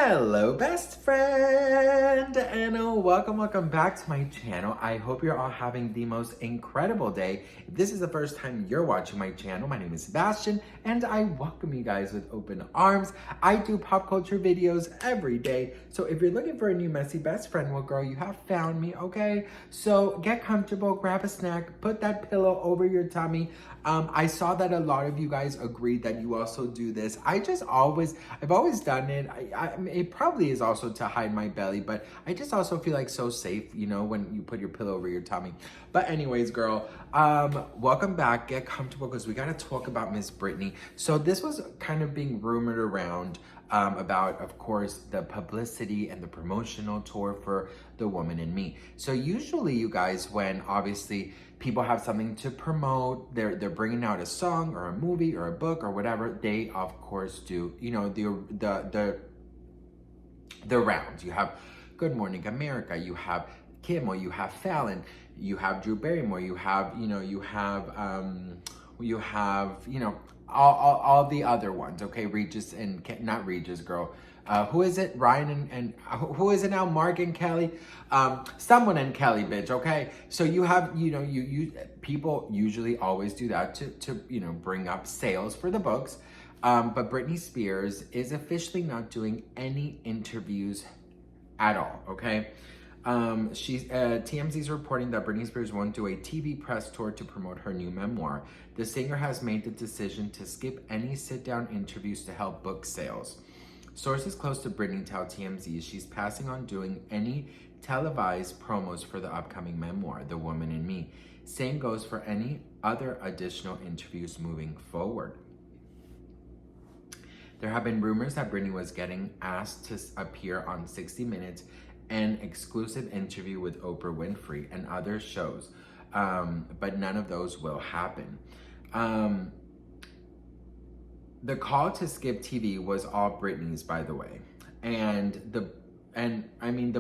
Hello, best friend, and welcome back to my channel. I hope you're all having the most incredible day. If this is the first time you're watching my channel, my name is Sebastian, and I welcome you guys with open arms. I do pop culture videos every day, so if you're looking for a new messy best friend, well, girl, you have found me, okay? So get comfortable, grab a snack, put that pillow over your tummy. I saw that a lot of you guys agreed that you also do this. I've always done it. It probably is also to hide my belly, but I just also feel like so safe, you know, when you put your pillow over your tummy. But anyways, girl, welcome back. Get comfortable because we got to talk about Miss Britney. So this was kind of being rumored around about, of course, the publicity and the promotional tour for The Woman in Me. So usually, you guys, when obviously people have something to promote, they're bringing out a song or a movie or a book or whatever, they of course do, you know, the rounds. You have Good Morning America, you have Kimmel, you have Fallon, you have Drew Barrymore, you have all the other ones, okay? Regis and not Regis, girl. Who is it? Ryan and who is it now? Mark and Kelly. Someone and Kelly, bitch. Okay. So you have, you people usually always do that to bring up sales for the books. But Britney Spears is officially not doing any interviews at all. Okay. TMZ is reporting that Britney Spears won't do a TV press tour to promote her new memoir. The singer has made the decision to skip any sit-down interviews to help book sales. Sources close to Britney tell TMZ she's passing on doing any televised promos for the upcoming memoir, The Woman in Me. Same goes for any other additional interviews moving forward. There have been rumors that Britney was getting asked to appear on 60 Minutes, an exclusive interview with Oprah Winfrey and other shows, but none of those will happen. The call to skip TV was all Britney's, by the way, and the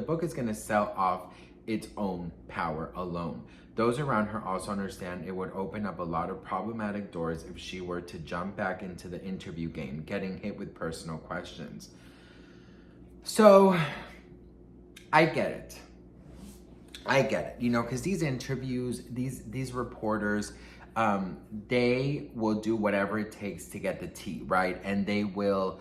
book is going to sell off its own power alone. Those around her also understand it would open up a lot of problematic doors if she were to jump back into the interview game, getting hit with personal questions. So I get it, you know, because these interviews, these reporters, they will do whatever it takes to get the tea, right? And they will,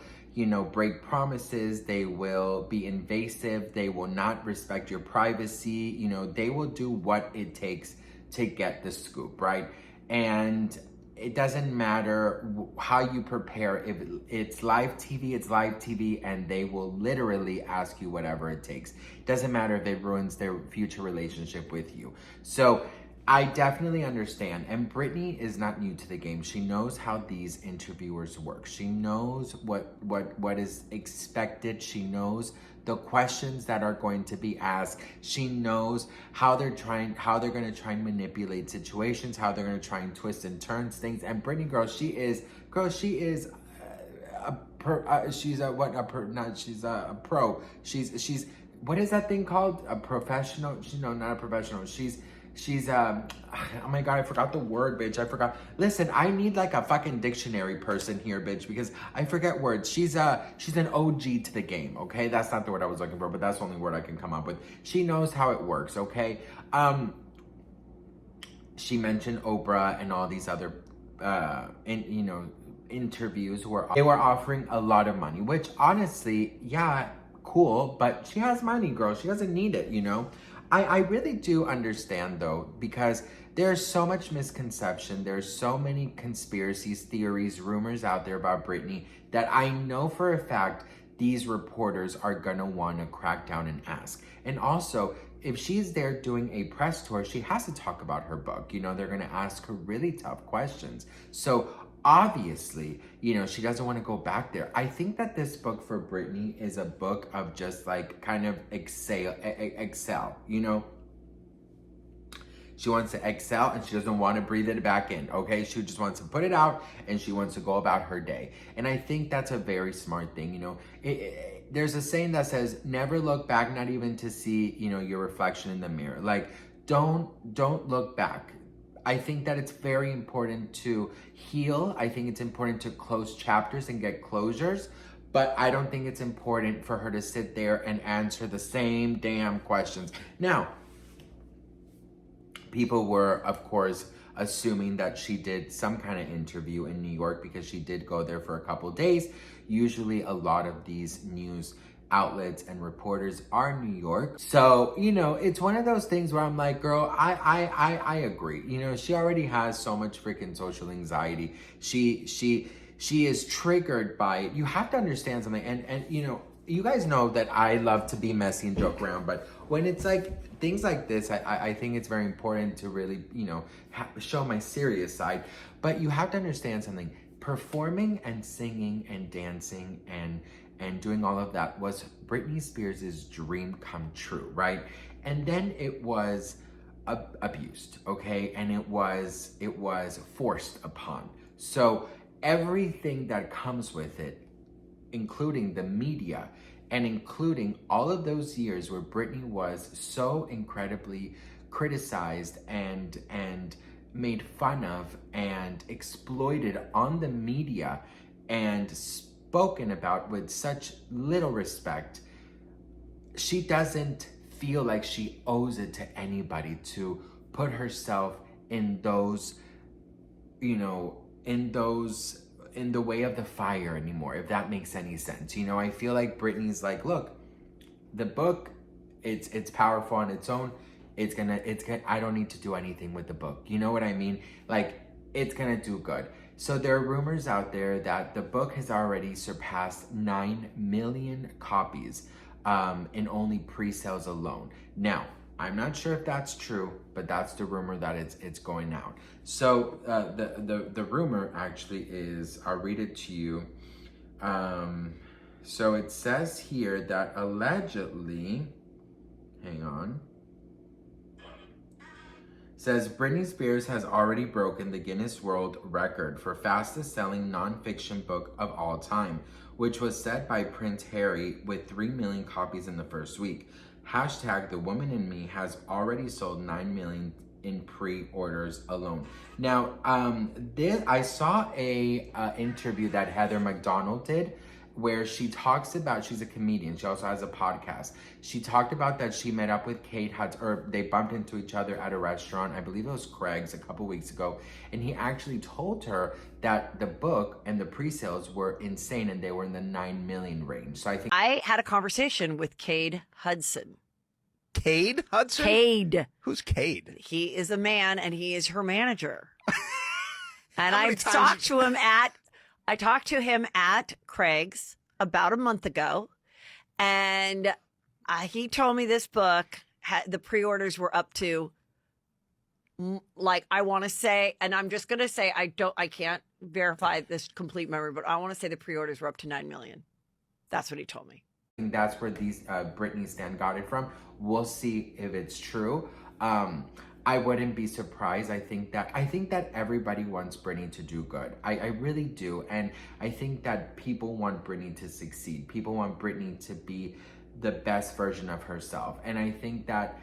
break promises. They will be invasive. They will not respect your privacy. They will do what it takes to get the scoop, right? And it doesn't matter how you prepare. If it's live TV, it's live TV, and they will literally ask you whatever it takes. It doesn't matter if it ruins their future relationship with you. So I definitely understand. And Britney is not new to the game. She knows how these interviewers work. She knows what is expected. She knows the questions that are going to be asked. She knows how they're going to try and manipulate situations, how they're going to try and twist and turn things. And Britney, girl, she's a pro. She's what is that thing called? A professional? Not a professional. She's oh my God, I forgot the word, bitch. I forgot. Listen, I need like a fucking dictionary person here, bitch, because I forget words. She's an OG to the game, okay? That's not the word I was looking for, but that's the only word I can come up with. She knows how it works, okay? She mentioned Oprah and all these other interviews where they were offering a lot of money, which honestly, yeah, cool, but she has money, girl. She doesn't need it, I really do understand, though, because there's so much misconception. There's so many conspiracies, theories, rumors out there about Britney that I know for a fact these reporters are going to want to crack down and ask. And also, if she's there doing a press tour, she has to talk about her book. They're going to ask her really tough questions. So obviously, she doesn't want to go back there. I think that this book for Britney is a book of just like kind of excel, She wants to excel and she doesn't want to breathe it back in, okay? She just wants to put it out and she wants to go about her day. And I think that's a very smart thing, There's a saying that says, never look back, not even to see, your reflection in the mirror. Like, don't look back. I think that it's very important to heal. I think it's important to close chapters and get closures. But I don't think it's important for her to sit there and answer the same damn questions. Now, people were, of course, assuming that she did some kind of interview in New York because she did go there for a couple days. Usually a lot of these news outlets and reporters are New York. So, you know, it's one of those things where I'm like, girl, I agree. You know, she already has so much freaking social anxiety. She is triggered by it. You have to understand something. And you know, you guys know that I love to be messy and joke around, but when it's like things like this, I think it's very important to really, you know, show my serious side. But you have to understand something. Performing and singing and dancing and doing all of that was Britney Spears' dream come true, right? And then it was abused, okay? And it was forced upon. So everything that comes with it, including the media and including all of those years where Britney was so incredibly criticized and made fun of and exploited on the media and spoken about with such little respect, she doesn't feel like she owes it to anybody to put herself in those, you know, in the way of the fire anymore, if that makes any sense. You know, I feel like Britney's like, look, the book, it's powerful on its own. It's gonna, I don't need to do anything with the book. You know what I mean? Like, it's gonna do good. So there are rumors out there that the book has already surpassed 9 million copies in only pre-sales alone. Now, I'm not sure if that's true, but that's the rumor that it's going out. So the rumor actually is, I'll read it to you. So it says here that allegedly, hang on, says Britney Spears has already broken the Guinness World Record for fastest selling nonfiction book of all time, which was set by Prince Harry with 3 million copies in the first week. Hashtag The Woman in Me has already sold 9 million in pre-orders alone. Now, I saw a interview that Heather McDonald did where she talks about, she's a comedian, she also has a podcast. She talked about that she met up with Kate Hudson, or they bumped into each other at a restaurant, I believe it was Craig's a couple weeks ago, and he actually told her that the book and the pre-sales were insane and they were in the 9 million range. So I think I had a conversation with Cade Hudson. Cade Hudson? Cade. Who's Cade? He is a man and he is her manager. And How many I times talked to him at Craig's about a month ago, and he told me this book, the pre-orders were up to, like, I want to say, and I'm just going to say, I can't verify this complete memory, but I want to say the pre-orders were up to 9 million. That's what he told me. That's where these Britney Stan got it from. We'll see if it's true. I wouldn't be surprised. I think that everybody wants Britney to do good. I really do. And I think that people want Britney to succeed. People want Britney to be the best version of herself. And I think that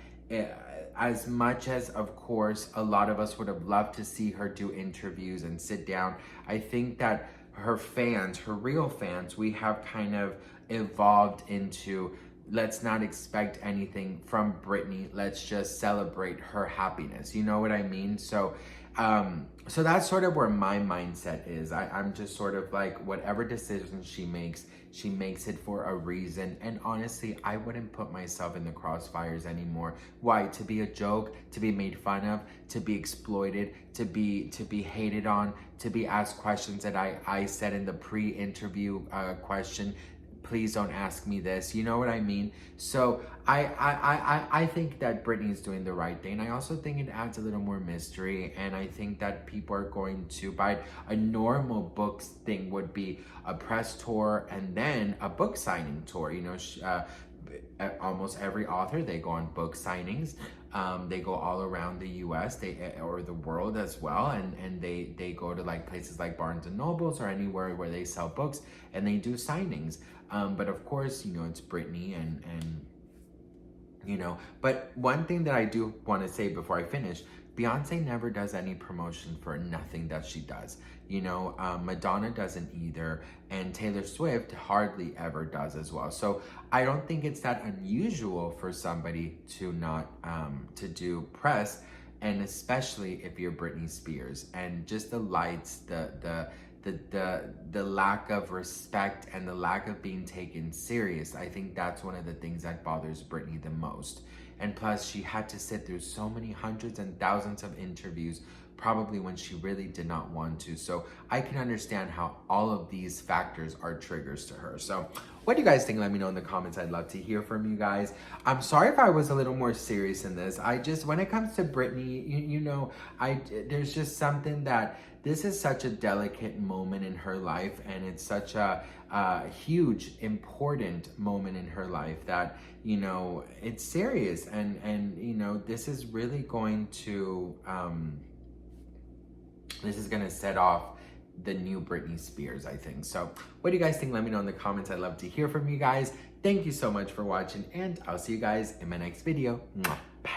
as much as, of course, a lot of us would have loved to see her do interviews and sit down, I think that her fans, her real fans, we have kind of evolved into, let's not expect anything from Britney. Let's just celebrate her happiness. You know what I mean? So that's sort of where my mindset is. I'm just sort of like, whatever decision she makes it for a reason. And honestly, I wouldn't put myself in the crossfires anymore. Why? To be a joke, to be made fun of, to be exploited, to be hated on, to be asked questions that I said in the pre-interview question. Please don't ask me this. You know what I mean? So I think that Britney's doing the right thing. I also think it adds a little more mystery, and I think that people are going to buy. A normal books thing would be a press tour and then a book signing tour. You know, almost every author, they go on book signings. They go all around the US or the world as well, and they go to like places like Barnes and Nobles or anywhere where they sell books, and they do signings. But of course, you know, it's Britney and you know, but one thing that I do want to say before I finish, Beyonce never does any promotion for nothing that she does. You know, Madonna doesn't either, and Taylor Swift hardly ever does as well. So I don't think it's that unusual for somebody to not to do press, and especially if you're Britney Spears. And just the lights, the lack of respect and the lack of being taken serious. I think that's one of the things that bothers Britney the most. And plus, she had to sit through so many hundreds and thousands of interviews, probably when she really did not want to. So I can understand how all of these factors are triggers to her. So what do you guys think? Let me know in the comments. I'd love to hear from you guys. I'm sorry if I was a little more serious in this. I just, when it comes to Britney, you know, there's just something that, this is such a delicate moment in her life, and it's such a huge, important moment in her life that, you know, it's serious, and you know, this is really going to this is gonna set off the new Britney Spears, I think. So what do you guys think? Let me know in the comments. I'd love to hear from you guys. Thank you so much for watching, and I'll see you guys in my next video. Mwah. Bye.